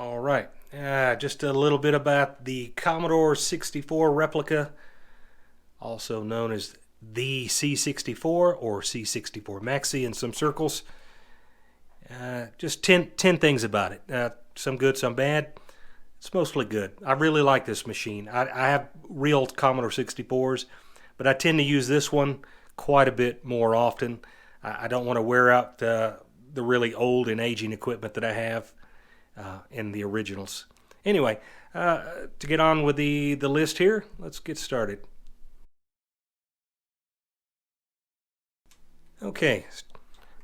All right, just a little bit about the Commodore 64 replica, also known as the C64 or C64 maxi in some circles. Just 10 things about it. Some good, some bad. It's mostly good. I really like this machine. I have real Commodore 64s, but I tend to use this one quite a bit more often. I don't want to wear out the really old and aging equipment that I have in the originals. Anyway, to get on with the list here, let's get started. Okay,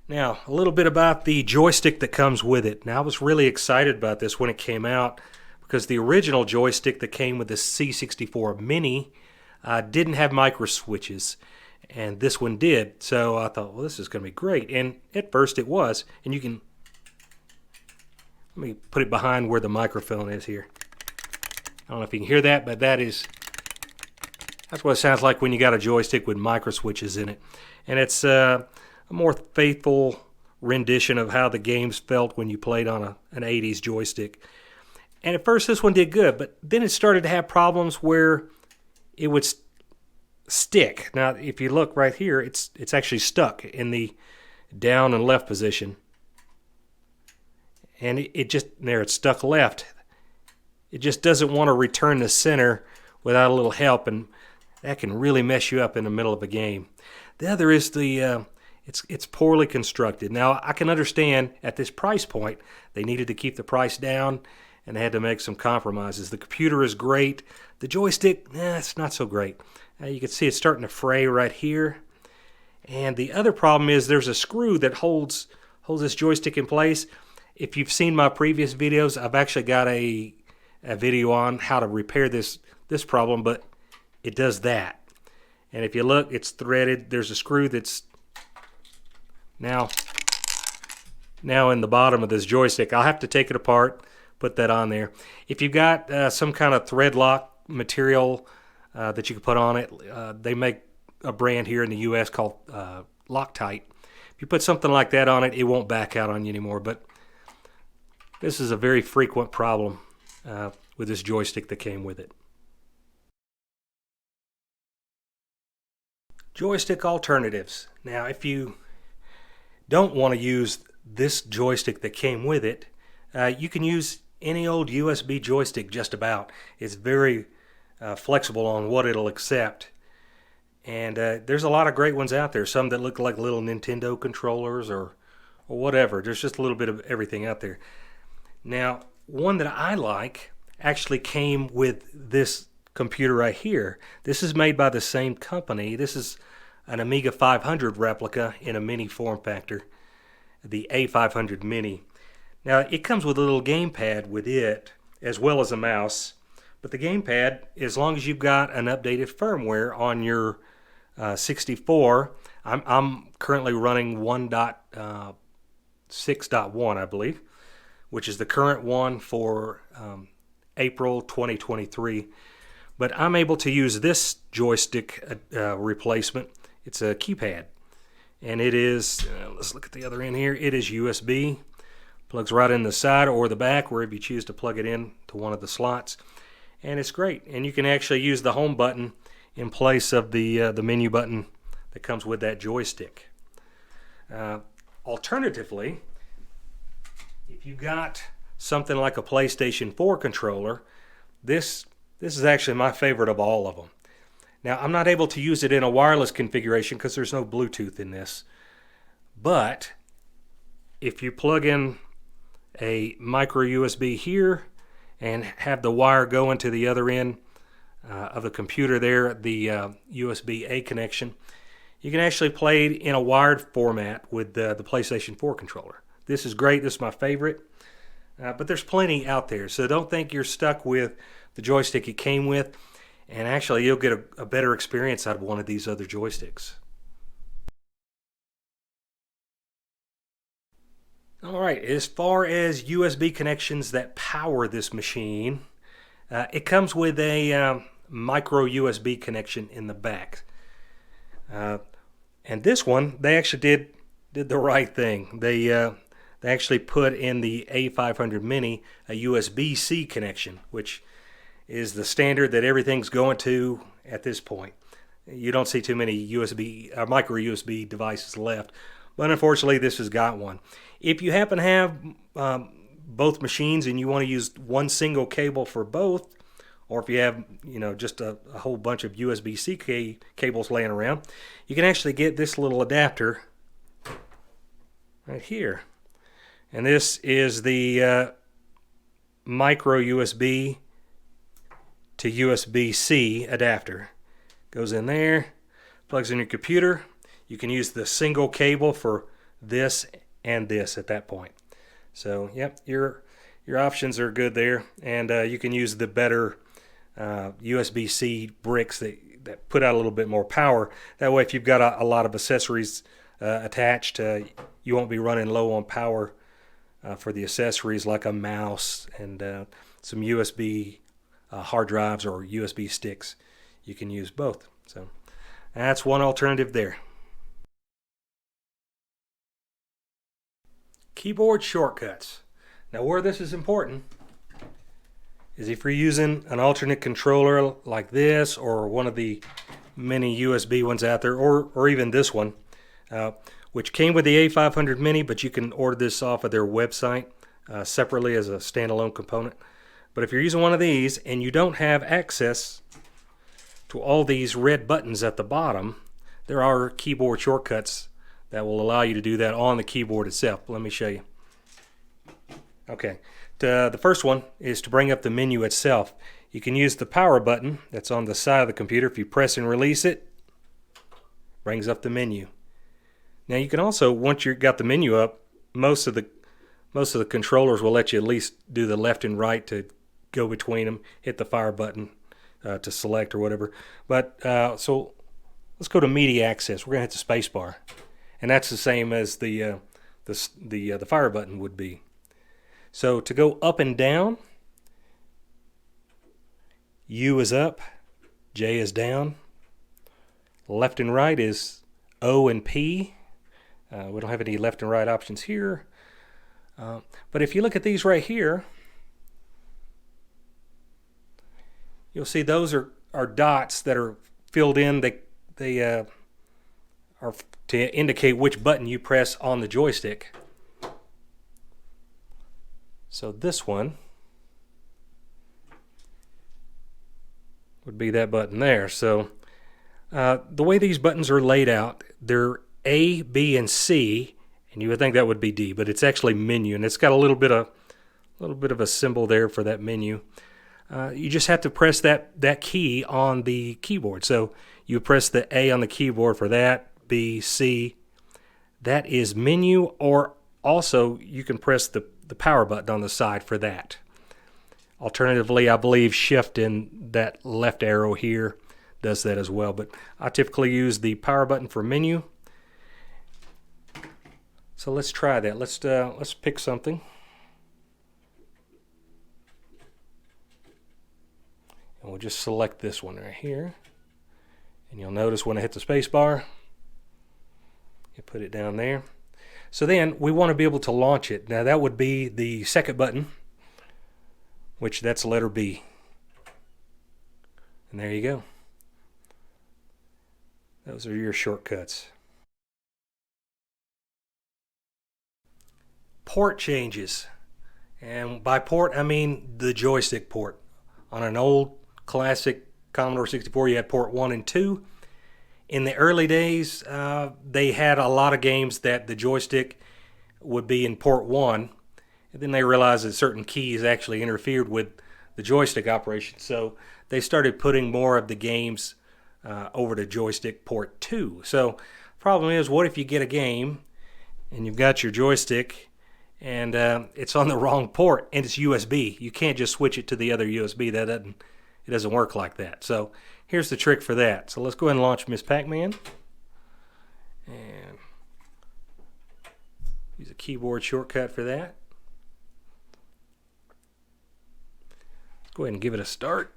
now a little bit about the joystick that comes with it. Now I was really excited about this when it came out because the original joystick that came with the C64 Mini didn't have micro switches, and this one did. So I thought, well, this is going to be great. And at first it was. And you can, let me put it behind where the microphone is here. I don't know if you can hear that, but that's what it sounds like when you got a joystick with micro switches in it. And it's a more faithful rendition of how the games felt when you played on an 80s joystick. And at first this one did good, but then it started to have problems where it would stick. Now if you look right here, it's actually stuck in the down and left position. And it's stuck left. It just doesn't want to return to center without a little help, and that can really mess you up in the middle of a game. The other is it's poorly constructed. Now I can understand at this price point they needed to keep the price down and they had to make some compromises. The computer is great. The joystick, it's not so great. You can see it's starting to fray right here. And the other problem is there's a screw that holds this joystick in place. If you've seen my previous videos, I've actually got a video on how to repair this problem, but it does that. And if you look, it's threaded. There's a screw that's now in the bottom of this joystick. I'll have to take it apart, put that on there. If you've got some kind of thread lock material that you can put on it, they make a brand here in the US called Loctite. If you put something like that on it, it won't back out on you anymore. But this is a very frequent problem with this joystick that came with it. Joystick alternatives. Now if you don't want to use this joystick that came with it, you can use any old USB joystick just about. It's very flexible on what it'll accept. And there's a lot of great ones out there. Some that look like little Nintendo controllers or whatever. There's just a little bit of everything out there. Now, one that I like actually came with this computer right here. This is made by the same company. This is an Amiga 500 replica in a mini form factor, the A500 Mini. Now it comes with a little gamepad with it as well as a mouse, but the gamepad, as long as you've got an updated firmware on your 64, I'm currently running 1.6.1 I believe, which is the current one for April 2023. But I'm able to use this joystick replacement. It's a keypad, and it is, let's look at the other end here, it is USB. Plugs right in the side or the back, wherever you choose to plug it in to one of the slots. And it's great. And you can actually use the home button in place of the menu button that comes with that joystick. Alternatively, if you've got something like a PlayStation 4 controller, this is actually my favorite of all of them. Now, I'm not able to use it in a wireless configuration because there's no Bluetooth in this. But if you plug in a micro USB here and have the wire go into the other end of the computer there, the USB-A connection, you can actually play it in a wired format with the PlayStation 4 controller. This is great. This is my favorite. But there's plenty out there, so don't think you're stuck with the joystick it came with, and actually you'll get a better experience out of one of these other joysticks. Alright, as far as USB connections that power this machine, it comes with a micro USB connection in the back. And this one, they actually did the right thing. They they actually put in the A500 Mini a USB-C connection, which is the standard that everything's going to at this point. You don't see too many micro USB devices left, but unfortunately this has got one. If you happen to have both machines and you want to use one single cable for both, or if you have just a whole bunch of USB-C cables laying around, you can actually get this little adapter right here. And this is the micro USB to USB-C adapter. Goes in there, plugs in your computer. You can use the single cable for this and this at that point. So yep, your options are good there, and you can use the better USB-C bricks that put out a little bit more power. That way, if you've got a lot of accessories attached, you won't be running low on power for the accessories, like a mouse and some USB hard drives or USB sticks. You can use both. So that's one alternative there. Keyboard shortcuts. Now, where this is important is if you're using an alternate controller like this, or one of the many USB ones out there, or even this one, which came with the A500 Mini, but you can order this off of their website separately as a standalone component. But if you're using one of these and you don't have access to all these red buttons at the bottom, there are keyboard shortcuts that will allow you to do that on the keyboard itself. Let me show you. Okay, the first one is to bring up the menu itself. You can use the power button that's on the side of the computer. If you press and release it, brings up the menu. Now you can also, once you've got the menu up, most of the controllers will let you at least do the left and right to go between them, hit the fire button to select or whatever. But so let's go to media access. We're gonna hit the space bar, and that's the same as the fire button would be. So to go up and down, U is up, J is down, left and right is O and P. We don't have any left and right options here. But if you look at these right here, you'll see those are dots that are filled in. They are to indicate which button you press on the joystick. So this one would be that button there. So the way these buttons are laid out, they're A, B, and C, and you would think that would be D, but it's actually menu, and it's got a little bit of a symbol there for that menu. You just have to press that key on the keyboard. So you press the A on the keyboard for that, B, C. That is menu, or also you can press the power button on the side for that. Alternatively, I believe Shift in that left arrow here does that as well, but I typically use the power button for menu. So let's try that. Let's pick something. And we'll just select this one right here. And you'll notice when I hit the space bar, you put it down there. So then we want to be able to launch it. Now that would be the second button, which that's letter B. And there you go. Those are your shortcuts. Port changes. And by port, I mean the joystick port. On an old classic Commodore 64, you had port 1 and 2. In the early days, they had a lot of games that the joystick would be in port 1, and then they realized that certain keys actually interfered with the joystick operation, so they started putting more of the games over to joystick port 2. So problem is, what if you get a game and you've got your joystick and it's on the wrong port and it's USB? You can't just switch it to the other USB. It doesn't work like that. So here's the trick for that. So let's go ahead and launch Miss Pac-Man. And use a keyboard shortcut for that. Let's go ahead and give it a start.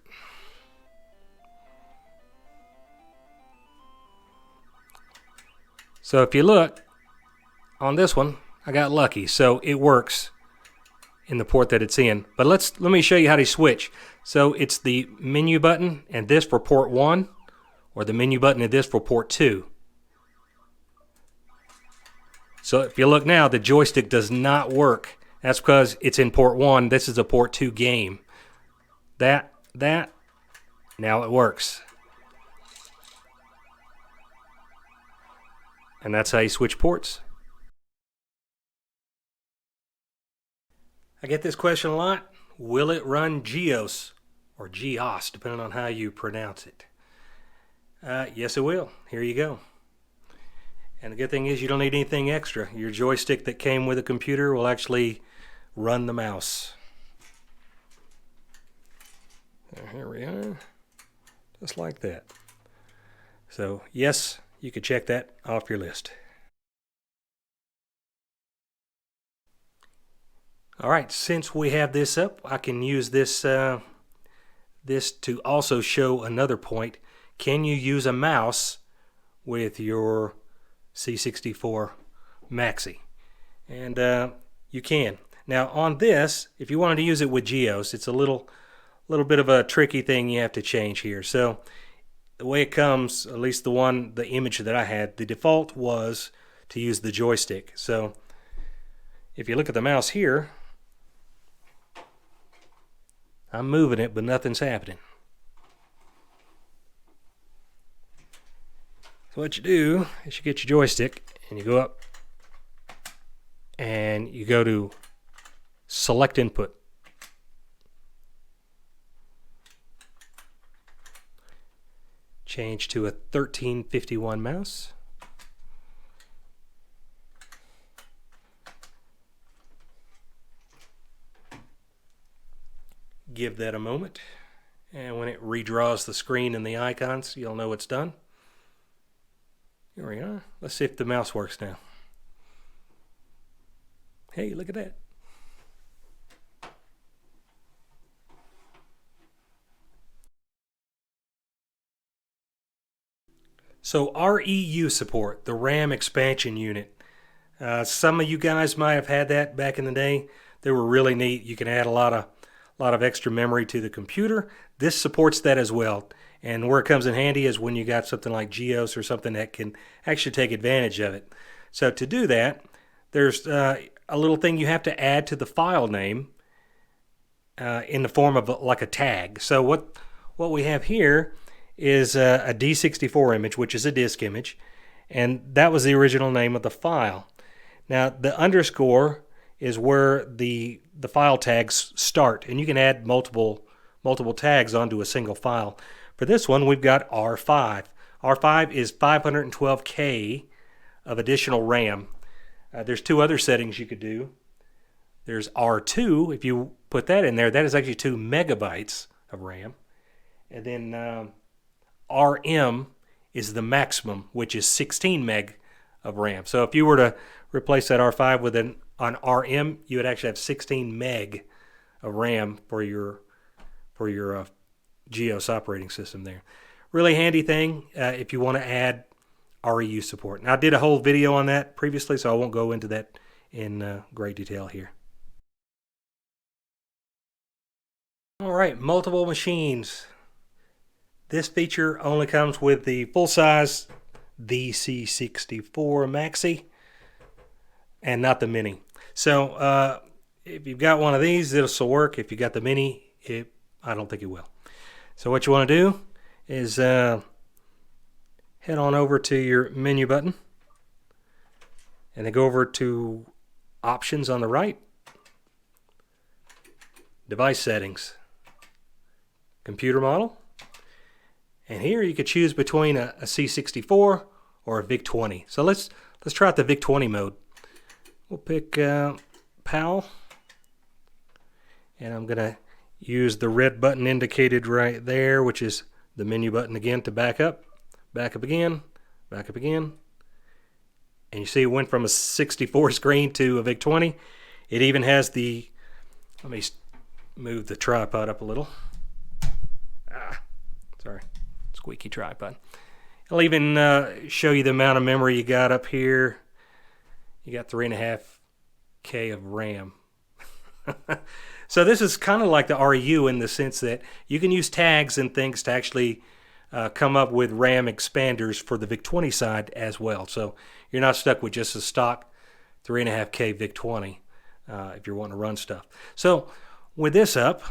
So if you look on this one, I got lucky, so it works in the port that it's in. But let me show you how to switch. So it's the menu button and this for port 1, or the menu button and this for port 2. So if you look now, the joystick does not work. That's because it's in port 1. This is a port 2 game. That, now it works. And that's how you switch ports. I get this question a lot. Will it run GEOS or GEOS, depending on how you pronounce it? Yes, it will. Here you go. And the good thing is you don't need anything extra. Your joystick that came with a computer will actually run the mouse. Here we are. Just like that. So, yes, you could check that off your list. Alright, since we have this up, I can use this this to also show another point. Can you use a mouse with your C64 maxi? And you can. Now on this, if you wanted to use it with GEOS, it's a little bit of a tricky thing you have to change here. So the way it comes, at least the image that I had, the default was to use the joystick. So if you look at the mouse here, I'm moving it, but nothing's happening. So what you do is you get your joystick and you go up and you go to Select Input. Change to a 1351 mouse. Give that a moment, and when it redraws the screen and the icons, you'll know it's done. Here we are. Let's see if the mouse works now. Hey, look at that. So REU support, the RAM expansion unit. Some of you guys might have had that back in the day. They were really neat. You can add a lot of extra memory to the computer. This supports that as well. And where it comes in handy is when you got something like GEOS or something that can actually take advantage of it. So to do that, there's a little thing you have to add to the file name in the form of like a tag. So what we have here is a D64 image, which is a disk image, and that was the original name of the file. Now the underscore is where the file tags start, and you can add multiple tags onto a single file. For this one, we've got R5. R5 is 512K of additional RAM. There's two other settings you could do. There's R2. If you put that in there, that is actually 2 megabytes of RAM. And then RM is the maximum, which is 16 meg of RAM. So if you were to replace that R5 with an RM, you would actually have 16 meg of RAM for your GEOS operating system there. Really handy thing if you want to add REU support. Now I did a whole video on that previously, so I won't go into that in great detail here. All right, multiple machines. This feature only comes with the full-size VIC-64 maxi and not the mini. So if you've got one of these, it'll still work. If you got the mini, I don't think it will. So what you want to do is head on over to your menu button and then go over to Options on the right, Device Settings, Computer Model, and here you could choose between a C64 or a VIC-20. So let's try out the VIC-20 mode. We'll pick PAL, and I'm gonna use the red button indicated right there, which is the menu button again to back up again, and you see it went from a 64 screen to a VIC-20. It even has the, let me move the tripod up a little. Sorry, squeaky tripod. It'll even show you the amount of memory you got up here. You got 3.5 K of RAM. So this is kind of like the RU in the sense that you can use tags and things to actually come up with RAM expanders for the VIC-20 side as well. So you're not stuck with just a stock 3.5K VIC-20 if you're wanting to run stuff. So with this up,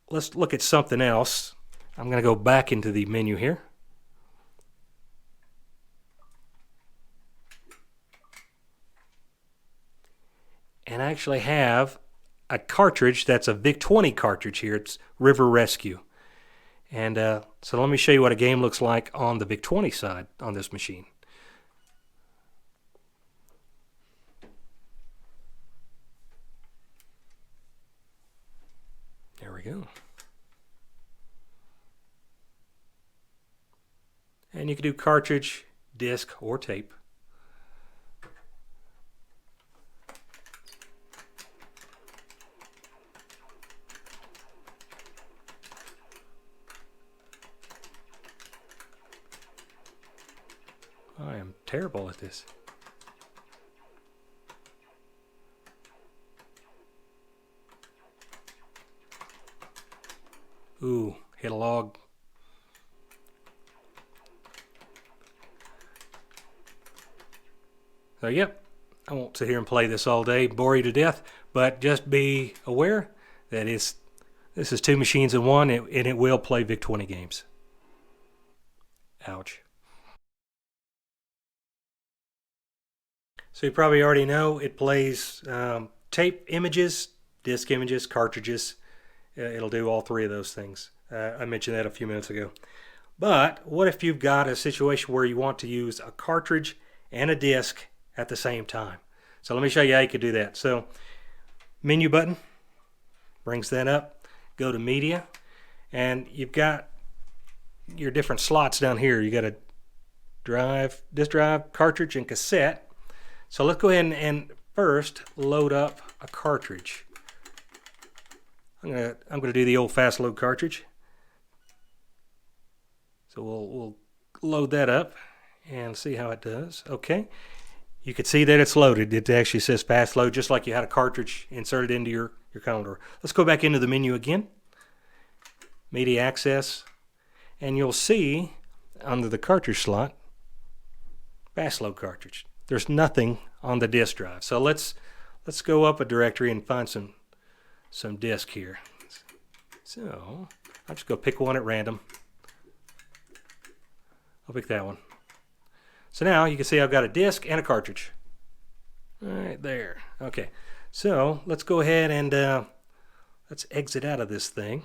let's look at something else. I'm going to go back into the menu here. And I actually have a cartridge that's a VIC-20 cartridge here. It's River Rescue. And so let me show you what a game looks like on the VIC-20 side on this machine. There we go. And you can do cartridge, disc, or tape. I am terrible at this. Ooh, hit a log. So yep, I won't sit here and play this all day, bore you to death, but just be aware that this is two machines in one, and it will play VIC-20 games. Ouch. So you probably already know it plays tape images, disc images, cartridges. It'll do all three of those things. I mentioned that a few minutes ago. But what if you've got a situation where you want to use a cartridge and a disc at the same time? So let me show you how you could do that. So menu button brings that up. Go to media, and you've got your different slots down here. You got a drive, disk drive, cartridge, and cassette. So let's go ahead and first load up a cartridge. I'm gonna do the old fast load cartridge. So we'll load that up and see how it does. Okay, you can see that it's loaded. It actually says fast load, just like you had a cartridge inserted into your Commodore. Let's go back into the menu again, media access, and you'll see under the cartridge slot, fast load cartridge. There's nothing on the disk drive. So let's go up a directory and find some disk here. So I'll just go pick one at random. I'll pick that one. So now you can see I've got a disk and a cartridge. Right there. Okay. So let's go ahead and let's exit out of this thing.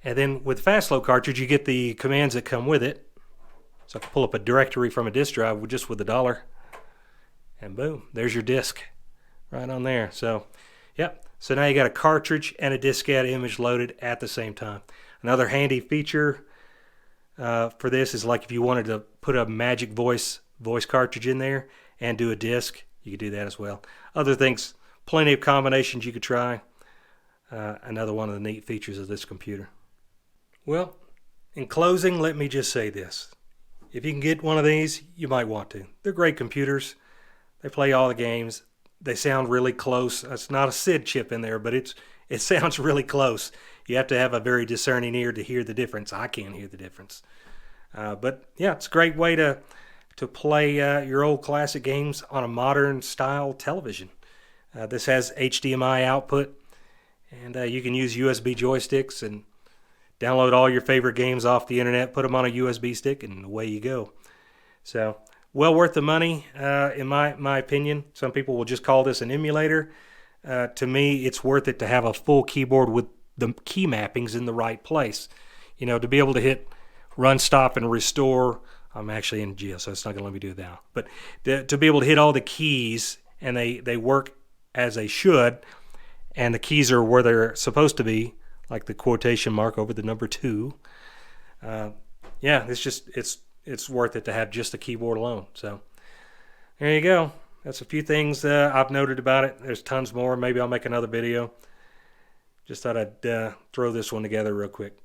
And then with fast load cartridge, you get the commands that come with it. So I can pull up a directory from a disk drive just with $1, and boom, there's your disk right on there. So, yep. So now you got a cartridge and a diskette image loaded at the same time. Another handy feature for this is like if you wanted to put a Magic voice cartridge in there and do a disc, you could do that as well. Other things, plenty of combinations you could try. Another one of the neat features of this computer. Well, in closing, let me just say this. If you can get one of these, you might want to. They're great computers. They play all the games. They sound really close. It's not a SID chip in there, but it sounds really close. You have to have a very discerning ear to hear the difference. I can't hear the difference. But yeah, it's a great way to play your old classic games on a modern style television. This has HDMI output, and you can use USB joysticks and download all your favorite games off the internet, put them on a USB stick, and away you go. So, well worth the money, in my opinion. Some people will just call this an emulator. To me, it's worth it to have a full keyboard with the key mappings in the right place. You know, to be able to hit run, stop, and restore. I'm actually in jail, so it's not going to let me do that. But to be able to hit all the keys, and they work as they should, and the keys are where they're supposed to be, like the quotation mark over the number 2. Yeah, it's worth it to have just the keyboard alone. So there you go. That's a few things I've noted about it. There's tons more. Maybe I'll make another video. Just thought I'd throw this one together real quick.